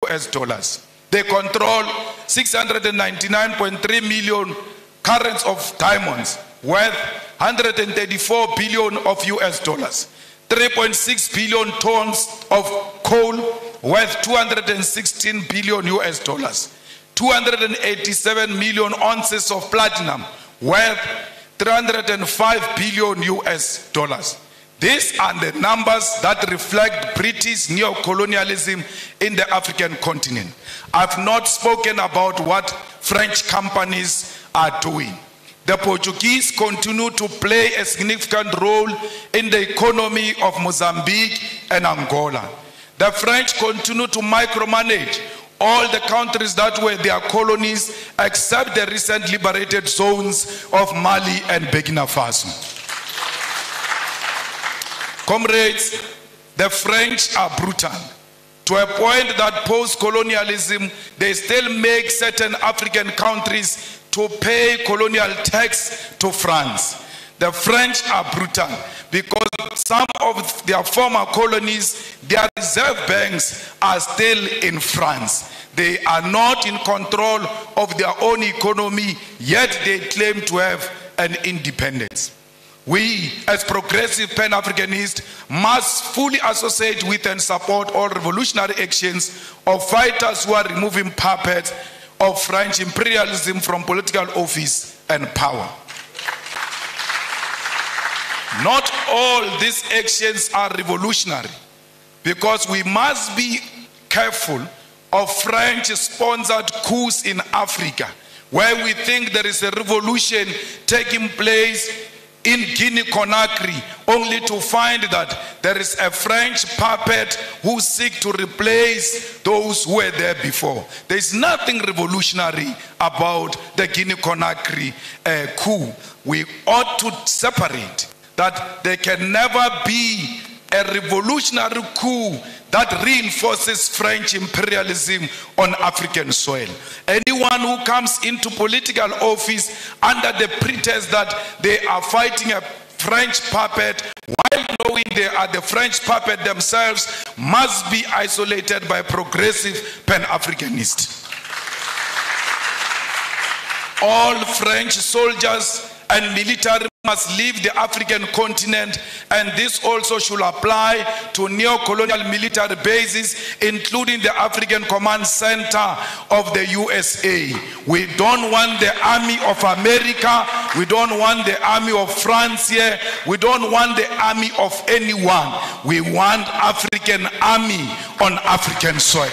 US dollars. They control 699.3 million carats of diamonds worth 134 billion of US dollars. 3.6 billion tons of coal worth 216 billion US dollars. 287 million ounces of platinum worth 305 billion US dollars. These are the numbers that reflect British neocolonialism in the African continent. I've not spoken about what French companies are doing. The Portuguese continue to play a significant role in the economy of Mozambique and Angola. The French continue to micromanage all the countries that were their colonies except the recent liberated zones of Mali and Burkina Faso. Comrades, the French are brutal to a point that post-colonialism, they still make certain African countries to pay colonial tax to France. The French are brutal because some of their former colonies, their reserve banks are still in France. They are not in control of their own economy, yet they claim to have an independence. We, as progressive Pan-Africanists, must fully associate with and support all revolutionary actions of fighters who are removing puppets of French imperialism from political office and power. Not all these actions are revolutionary, because we must be careful of French-sponsored coups in Africa, where we think there is a revolution taking place in Guinea-Conakry, only to find that there is a French puppet who seeks to replace those who were there before. There is nothing revolutionary about the Guinea-Conakry coup. We ought to separate that there can never be a revolutionary coup that reinforces French imperialism on African soil. Anyone who comes into political office under the pretense that they are fighting a French puppet, while knowing they are the French puppet themselves, must be isolated by progressive Pan-Africanists. All French soldiers and military must leave the African continent, and this also should apply to neo-colonial military bases, including the African Command Center of the USA. We don't want the army of America, we don't want the army of France here, we don't want the army of anyone. We want African army on African soil.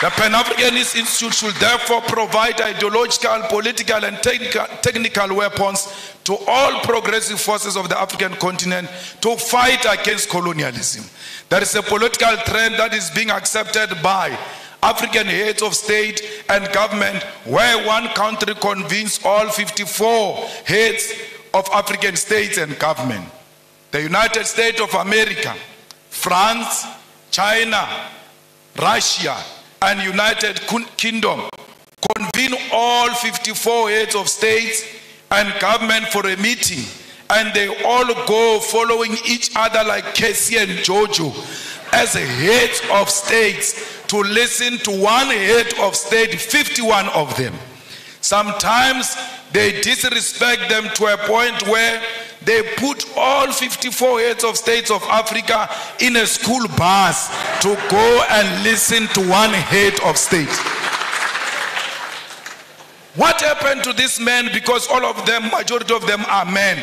The Pan-Africanist Institute should therefore provide ideological, political, and technical weapons to all progressive forces of the African continent to fight against colonialism. There is a political trend that is being accepted by African heads of state and government, where one country convenes all 54 heads of African states and government. The United States of America, France, China, Russia, and United Kingdom convene all 54 heads of states and government for a meeting, and they all go following each other like Casey and Jojo as heads of states to listen to one head of state, 51 of them. Sometimes they disrespect them to a point where they put all 54 heads of states of Africa in a school bus to go and listen to one head of state. What happened to these men? Because all of them, majority of them are men.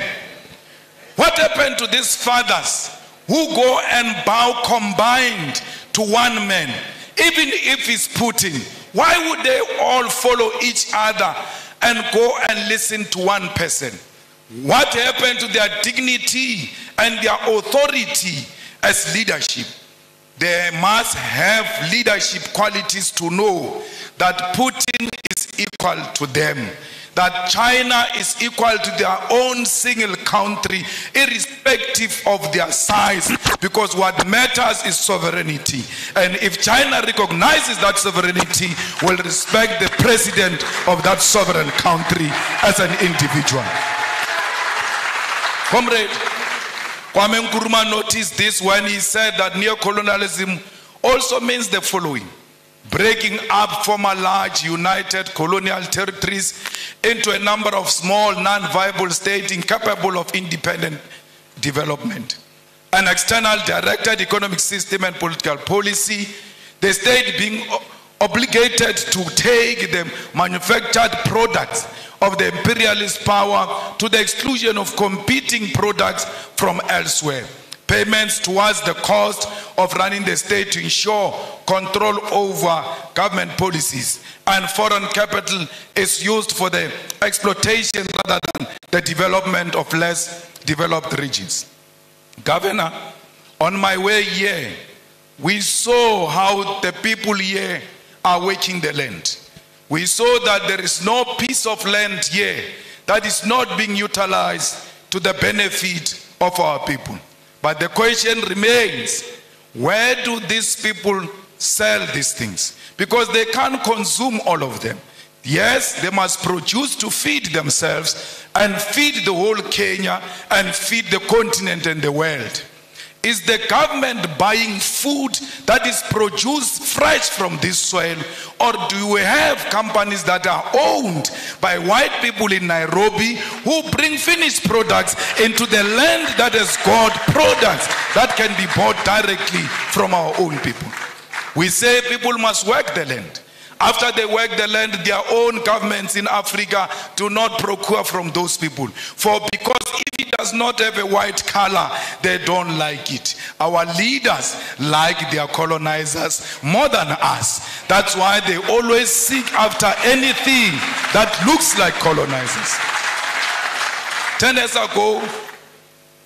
What happened to these fathers who go and bow combined to one man? Even if it's Putin, why would they all follow each other and go and listen to one person? What happened to their dignity and their authority as leadership? They must have leadership qualities to know that Putin is equal to them, that China is equal to their own single country, irrespective of their size, because what matters is sovereignty. And if China recognizes that sovereignty, will respect the president of that sovereign country as an individual. Comrade, Kwame Nkrumah noticed this when he said that neocolonialism also means the following: breaking up former large united colonial territories into a number of small non-viable states incapable of independent development. An external directed economic system and political policy, the state being obligated to take the manufactured products of the imperialist power to the exclusion of competing products from elsewhere. Payments towards the cost of running the state to ensure control over government policies and foreign capital is used for the exploitation rather than the development of less developed regions. Governor, on my way here, we saw how the people here are working the land. We saw that there is no piece of land here that is not being utilized to the benefit of our people. But the question remains, where do these people sell these things? Because they can't consume all of them. Yes, they must produce to feed themselves and feed the whole Kenya and feed the continent and the world. Is the government buying food that is produced fresh from this soil, or do we have companies that are owned by white people in Nairobi who bring finished products into the land that has got products that can be bought directly from our own people? We say people must work the land. After they work the land, their own governments in Africa do not procure from those people. Because if it does not have a white color, they don't like it. Our leaders like their colonizers more than us. That's why they always seek after anything that looks like colonizers. 10 years ago,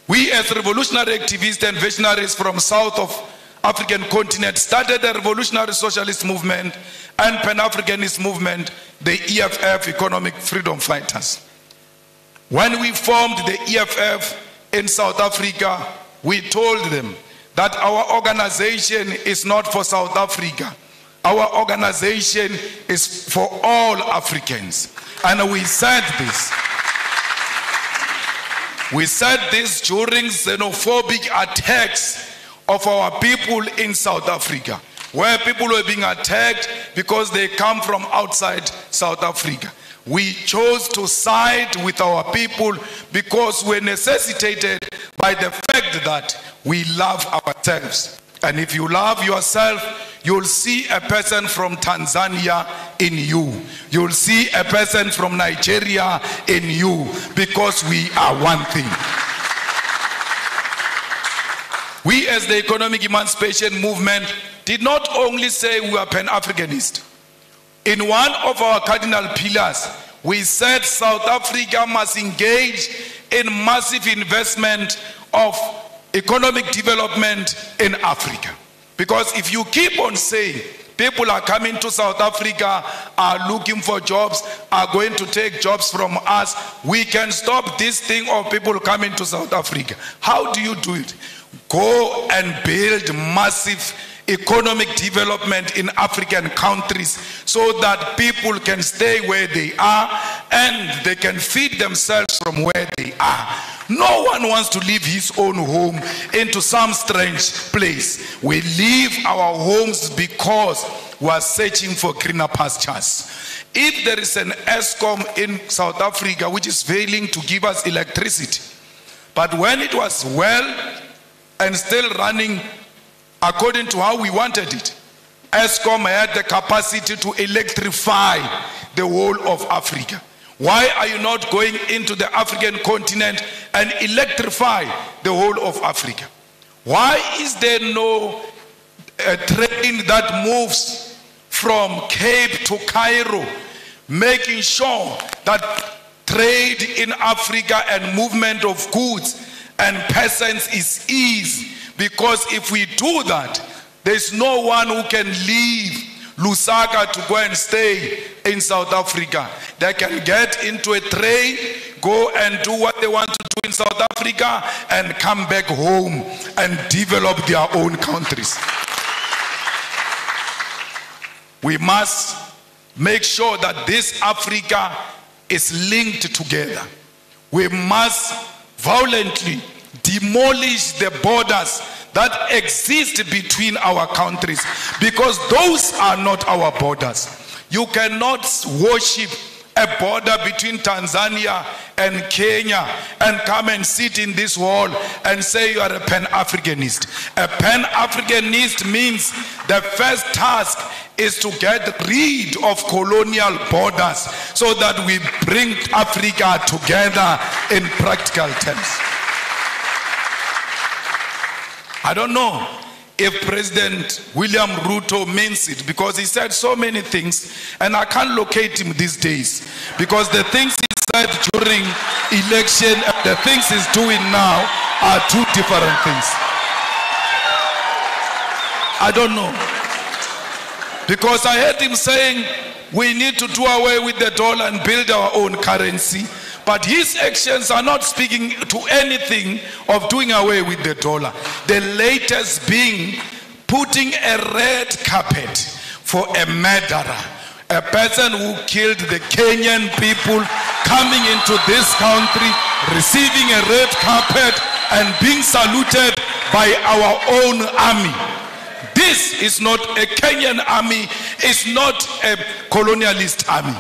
we as revolutionary activists and visionaries from south of African continent started the revolutionary socialist movement and Pan-Africanist movement, the EFF, Economic Freedom Fighters. When we formed the EFF in South Africa, we told them that our organization is not for South Africa. Our organization is for all Africans. And we said this. We said this during xenophobic attacks of our people in South Africa, where people were being attacked because they come from outside South Africa. We chose to side with our people because we're necessitated by the fact that we love ourselves. And if you love yourself, you'll see a person from Tanzania in you. You'll see a person from Nigeria in you, because we are one thing. We as the economic emancipation movement did not only say we are Pan-Africanist. In one of our cardinal pillars, we said South Africa must engage in massive investment of economic development in Africa. Because if you keep on saying people are coming to South Africa, are looking for jobs, are going to take jobs from us, we can stop this thing of people coming to South Africa. How do you do it? Go and build massive economic development in African countries so that people can stay where they are and they can feed themselves from where they are. No one wants to leave his own home into some strange place. We leave our homes because we are searching for greener pastures. If there is an ESCOM in South Africa which is failing to give us electricity, but when it was well and still running according to how we wanted it, ESCOM had the capacity to electrify the whole of Africa. Why are you not going into the African continent and electrify the whole of Africa? Why is there no train that moves from Cape to Cairo, making sure that trade in Africa and movement of goods and persons is easy? Because if we do that, there's no one who can leave Lusaka to go and stay in South Africa. They can get into a train, go and do what they want to do in South Africa, and come back home and develop their own countries. We must make sure that this Africa is linked together. We must violently demolish the borders that exist between our countries, because those are not our borders. You cannot worship a border between Tanzania and Kenya and come and sit in this hall and say you are a Pan-Africanist. A Pan-Africanist means the first task is to get rid of colonial borders so that we bring Africa together in practical terms. I don't know if President William Ruto means it, because he said so many things and I can't locate him these days, because the things he said during election and the things he's doing now are two different things. I don't know, because I heard him saying we need to do away with the dollar and build our own currency. But his actions are not speaking to anything of doing away with the dollar. The latest being putting a red carpet for a murderer, a person who killed the Kenyan people, coming into this country, receiving a red carpet and being saluted by our own army. This is not a Kenyan army, it's not a colonialist army.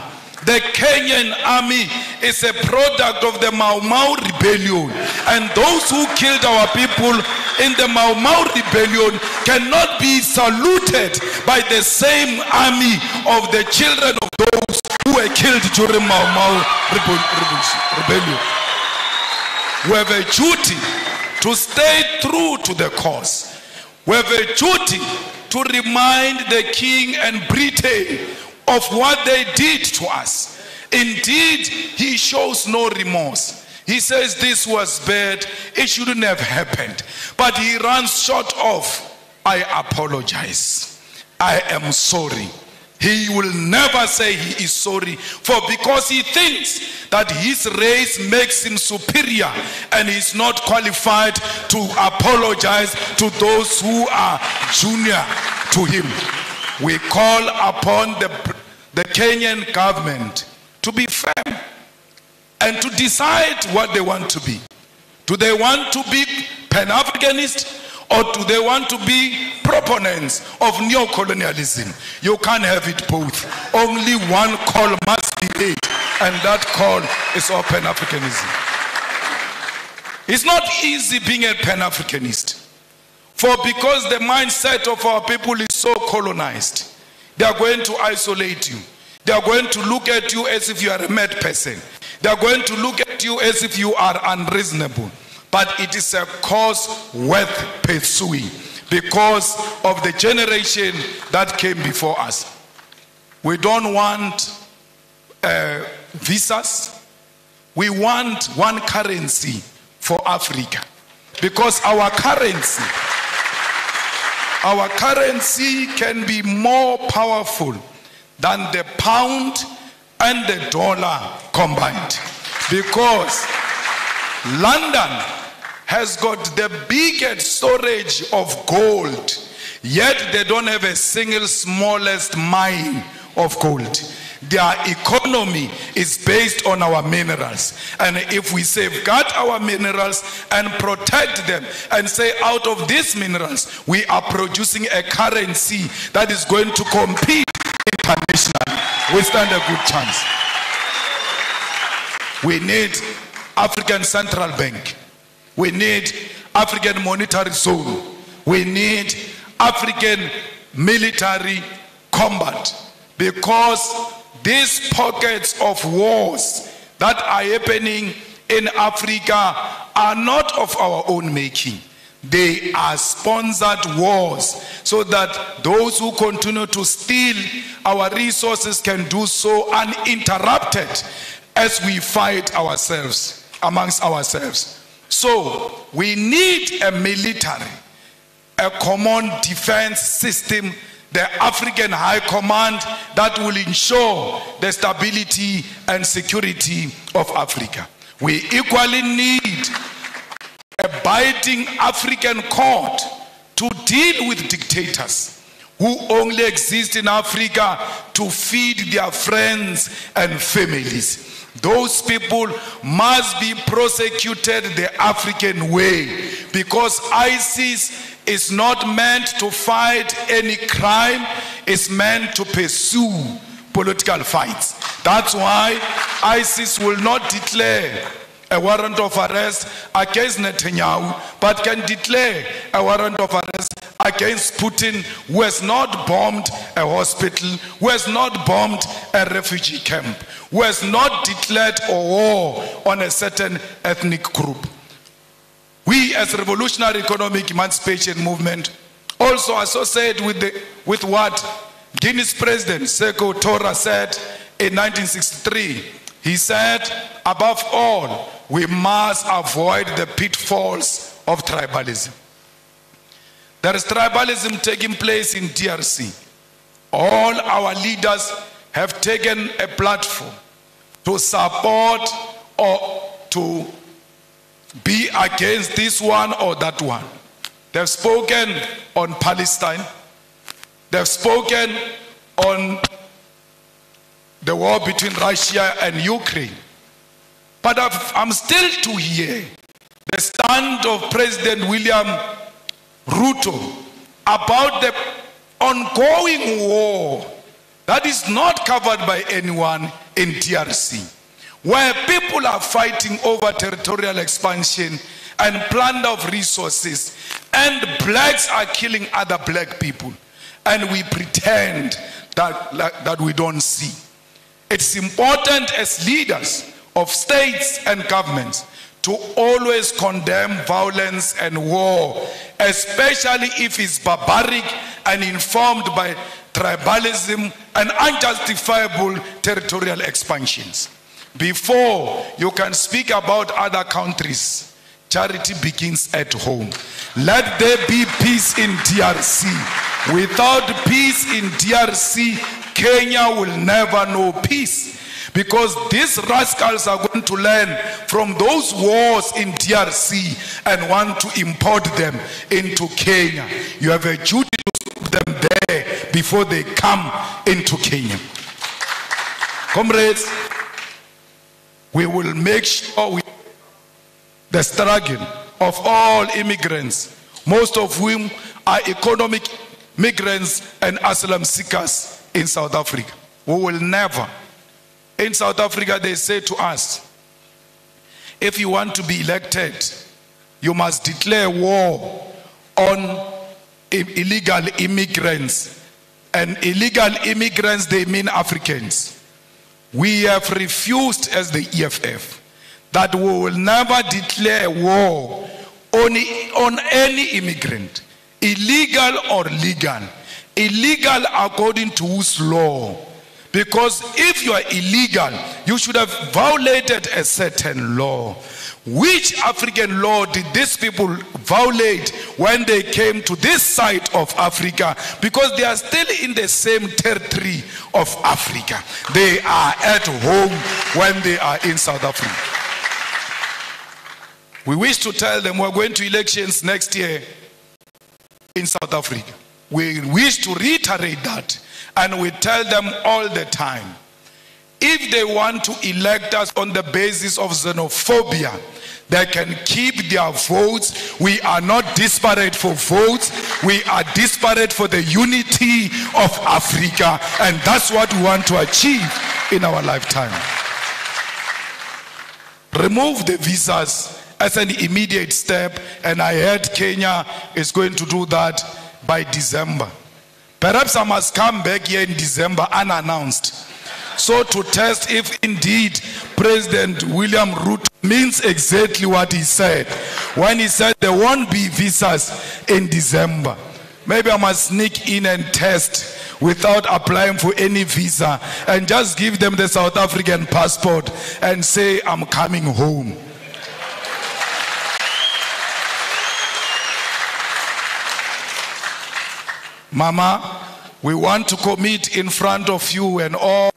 The Kenyan army is a product of the Mau Mau rebellion, and those who killed our people in the Mau Mau rebellion cannot be saluted by the same army of the children of those who were killed during Mau Mau rebellion. We have a duty to stay true to the cause. We have a duty to remind the King and Britain of what they did to us. Indeed, he shows no remorse. He says this was bad, it shouldn't have happened. But he runs short of, I apologize, I am sorry. He will never say he is sorry, for because he thinks that his race makes him superior and he's not qualified to apologize to those who are junior to him. We call upon the Kenyan government to be firm and to decide what they want to be. Do they want to be Pan-Africanist, or do they want to be proponents of neo-colonialism? You can't have it both. Only one call must be made, and that call is of Pan-Africanism. It's not easy being a Pan-Africanist, for because the mindset of our people is so colonized, they are going to isolate you. They are going to look at you as if you are a mad person. They are going to look at you as if you are unreasonable. But it is a cause worth pursuing because of the generation that came before us. We don't want visas. We want one currency for Africa, because our currency can be more powerful than the pound and the dollar combined, because London has got the biggest storage of gold, yet they don't have a single smallest mine of gold. Their economy is based on our minerals, and if we safeguard our minerals and protect them and say out of these minerals we are producing a currency that is going to compete internationally, we stand a good chance. We need African Central Bank. We need African Monetary Zone. We need African military combat, because these pockets of wars that are happening in Africa are not of our own making. They are sponsored wars, so that those who continue to steal our resources can do so uninterrupted as we fight ourselves, amongst ourselves. So we need a military, a common defense system, the African High Command that will ensure the stability and security of Africa. We equally need a binding African court to deal with dictators who only exist in Africa to feed their friends and families. Those people must be prosecuted the African way, because ISIS is not meant to fight any crime, it's meant to pursue political fights. That's why ISIS will not declare a warrant of arrest against Netanyahu, but can declare a warrant of arrest against Putin, who has not bombed a hospital, who has not bombed a refugee camp, who has not declared a war on a certain ethnic group. We as Revolutionary Economic Emancipation Movement also associate with what Guinea's President Sekou Touré said in 1963. He said, above all, we must avoid the pitfalls of tribalism. There is tribalism taking place in DRC. All our leaders have taken a platform to support or to be against this one or that one. They've spoken on Palestine. They've spoken on the war between Russia and Ukraine. But I'm still to hear the stand of President William Ruto about the ongoing war that is not covered by anyone in DRC, where people are fighting over territorial expansion and plunder of resources, and blacks are killing other black people, and we pretend that we don't see. It's important as leaders of states and governments to always condemn violence and war, especially if it's barbaric and informed by tribalism and unjustifiable territorial expansions. Before you can speak about other countries, charity begins at home. Let there be peace in DRC. Without peace in DRC, Kenya will never know peace, because these rascals are going to learn from those wars in DRC and want to import them into Kenya. You have a duty to stop them there before they come into Kenya. Comrades, we will make sure the struggle of all immigrants, most of whom are economic migrants and asylum seekers in South Africa. We will never. In South Africa, they say to us, if you want to be elected, you must declare war on illegal immigrants. And illegal immigrants, they mean Africans. We have refused as the EFF that we will never declare war on any immigrant, illegal or legal. Illegal according to whose law? Because if you are illegal, you should have violated a certain law. Which African law did these people violate when they came to this side of Africa? Because they are still in the same territory of Africa. They are at home when they are in South Africa. We wish to tell them we're going to elections next year in South Africa. We wish to reiterate that, and we tell them all the time, if they want to elect us on the basis of xenophobia, they can keep their votes. We are not disparate for votes. We are disparate for the unity of Africa, and that's what we want to achieve in our lifetime. Remove the visas as an immediate step, and I heard Kenya is going to do that by December. Perhaps I must come back here in December unannounced, so to test if indeed President William Ruto means exactly what he said when he said there won't be visas in December. Maybe I must sneak in and test without applying for any visa and just give them the South African passport and say I'm coming home. Mama, we want to commit in front of you and all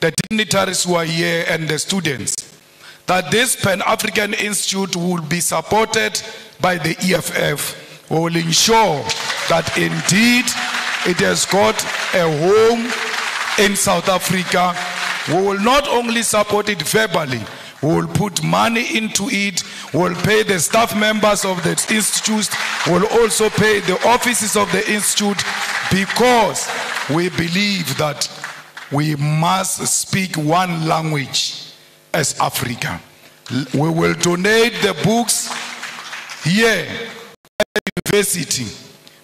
the dignitaries who are here and the students that this Pan-African Institute will be supported by the EFF. We will ensure that indeed it has got a home in South Africa. We will not only support it verbally, we will put money into it, we will pay the staff members of the institute, we will also pay the offices of the institute, because we believe that we must speak one language as Africa. We will donate the books here at the university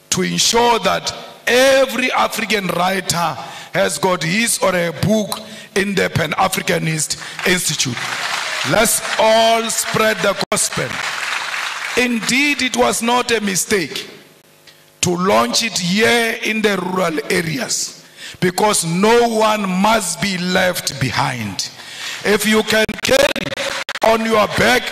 to ensure that every African writer has got his or her book in the Pan-Africanist Institute. Let's all spread the gospel. Indeed, it was not a mistake to launch it here in the rural areas, because no one must be left behind. If you can carry on your back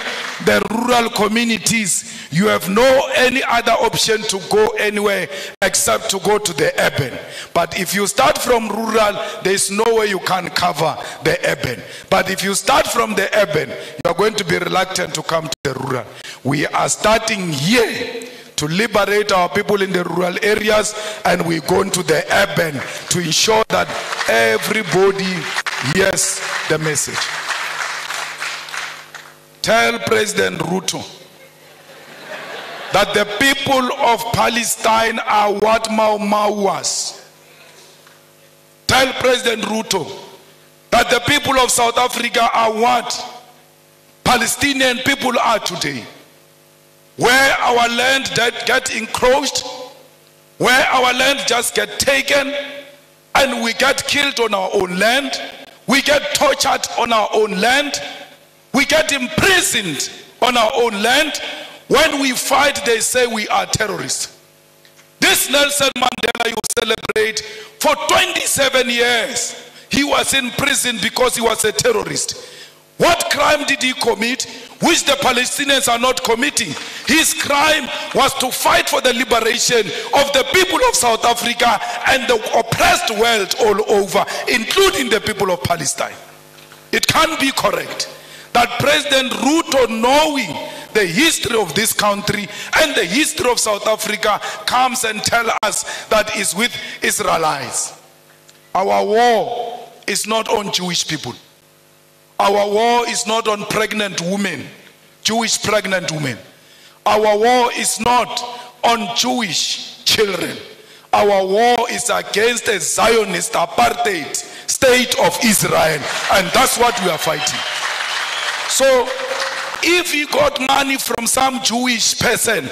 the rural communities, you have no any other option to go anywhere except to go to the urban. But if you start from rural, there is no way you can cover the urban. But if you start from the urban, you are going to be reluctant to come to the rural. We are starting here to liberate our people in the rural areas, and we're going to the urban to ensure that everybody hears the message. Tell President Ruto that the people of Palestine are what Mau Mau was. Tell President Ruto that the people of South Africa are what Palestinian people are today. Where our land get encroached, where our land just get taken, and we get killed on our own land, we get tortured on our own land, we get imprisoned on our own land. When we fight, they say we are terrorists. This Nelson Mandela you celebrate, for 27 years, he was in prison because he was a terrorist. What crime did he commit, which the Palestinians are not committing? His crime was to fight for the liberation of the people of South Africa and the oppressed world all over, including the people of Palestine. It can't be correct that President Ruto, knowing the history of this country and the history of South Africa, comes and tells us that it's with Israelites. Our war is not on Jewish people. Our war is not on pregnant women, Jewish pregnant women. Our war is not on Jewish children. Our war is against a Zionist apartheid state of Israel, and that's what we are fighting. So if he got money from some Jewish person,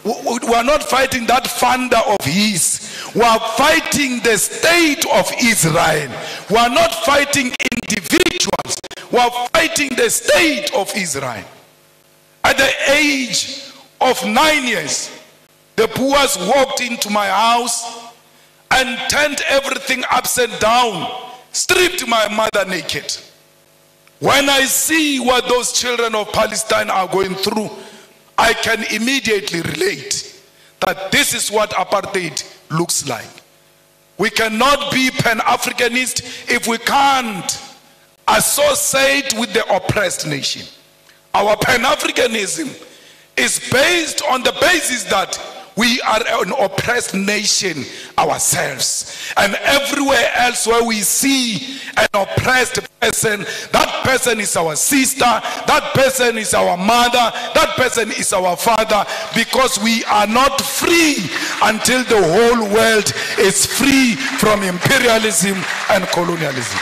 we are not fighting that funder of his. We are fighting the state of Israel. We are not fighting individuals. We are fighting the state of Israel. At the age of 9 years, the Boers walked into my house and turned everything upside down, stripped my mother naked. When I see what those children of Palestine are going through, I can immediately relate that this is what apartheid looks like. We cannot be Pan-Africanist if we can't associate with the oppressed nation. Our Pan-Africanism is based on the basis that we are an oppressed nation ourselves, and everywhere else where we see an oppressed person, that person is our sister, that person is our mother, that person is our father, because we are not free until the whole world is free from imperialism and colonialism.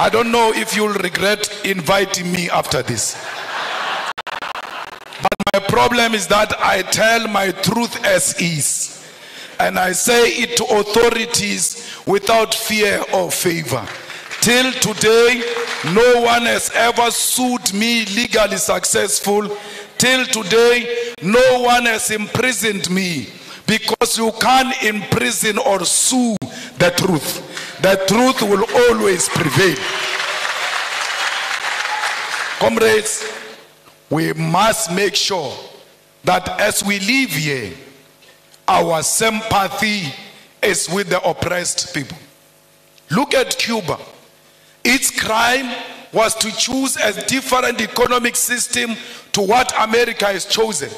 I don't know if you'll regret inviting me after this. But my problem is that I tell my truth as is, and I say it to authorities without fear or favor. Till today, no one has ever sued me legally successful. Till today, no one has imprisoned me, because you can't imprison or sue the truth. The truth will always prevail. Comrades, we must make sure that as we live here, our sympathy is with the oppressed people. Look at Cuba. Its crime was to choose a different economic system to what America has chosen.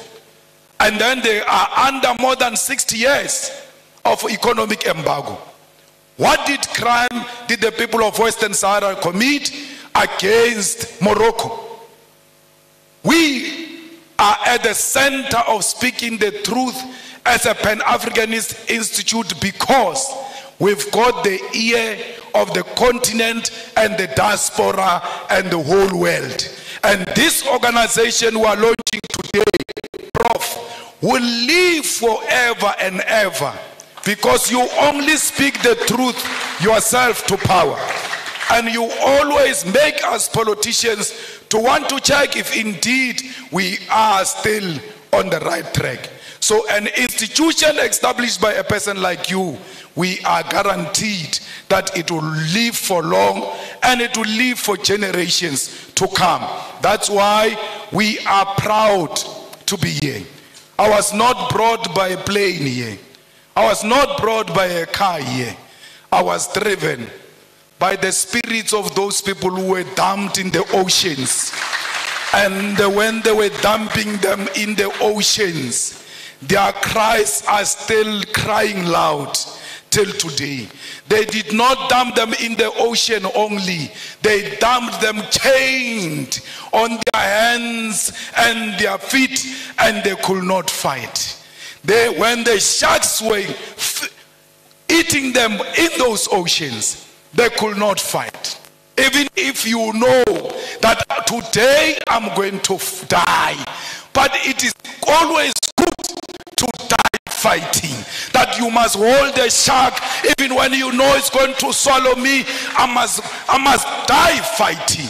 And then they are under more than 60 years of economic embargo. What crime did the people of Western Sahara commit against Morocco? We are at the center of speaking the truth as a Pan-Africanist institute because we've got the ear of the continent and the diaspora and the whole world. And this organization we are launching today, Prof, will live forever and ever because you only speak the truth yourself to power. And you always make us politicians to want to check if indeed we are still on the right track. So an institution established by a person like you, we are guaranteed that it will live for long and it will live for generations to come. That's why we are proud to be here. I was not brought by a plane here. I was not brought by a car here. I was driven by the spirits of those people who were dumped in the oceans. And when they were dumping them in the oceans, their cries are still crying loud till today. They did not dump them in the ocean only. They dumped them chained on their hands and their feet, and they could not fight. When the sharks were eating them in those oceans, they could not fight. Even if you know that today I'm going to die, but it is always good to die fighting. That you must hold the shark even when you know it's going to swallow me. I must die fighting.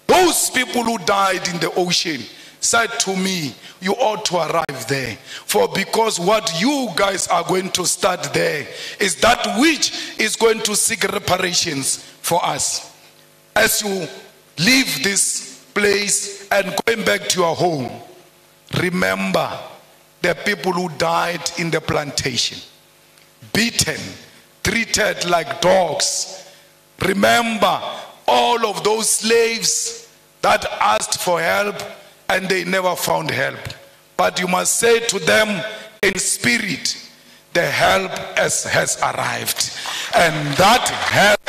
Those people who died in the ocean said to me, you ought to arrive there. For because what you guys are going to start there is that which is going to seek reparations for us. As you leave this place and going back to your home, remember the people who died in the plantation, beaten, treated like dogs. Remember all of those slaves that asked for help and they never found help. But you must say to them in spirit, the help has arrived. And that help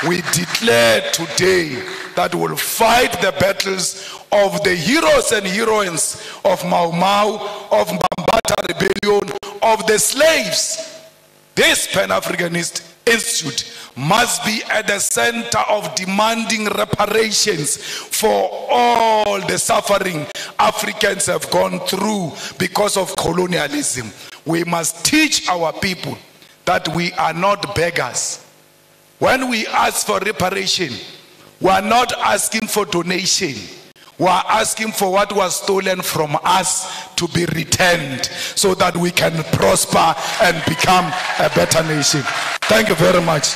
we declare today that will fight the battles of the heroes and heroines of Mau Mau, of Mbambata Rebellion, of the slaves. This Pan-Africanist Institute must be at the center of demanding reparations for all the suffering Africans have gone through because of colonialism. We must teach our people that we are not beggars. When we ask for reparation, we are not asking for donation. We are asking for what was stolen from us to be returned so that we can prosper and become a better nation. Thank you very much.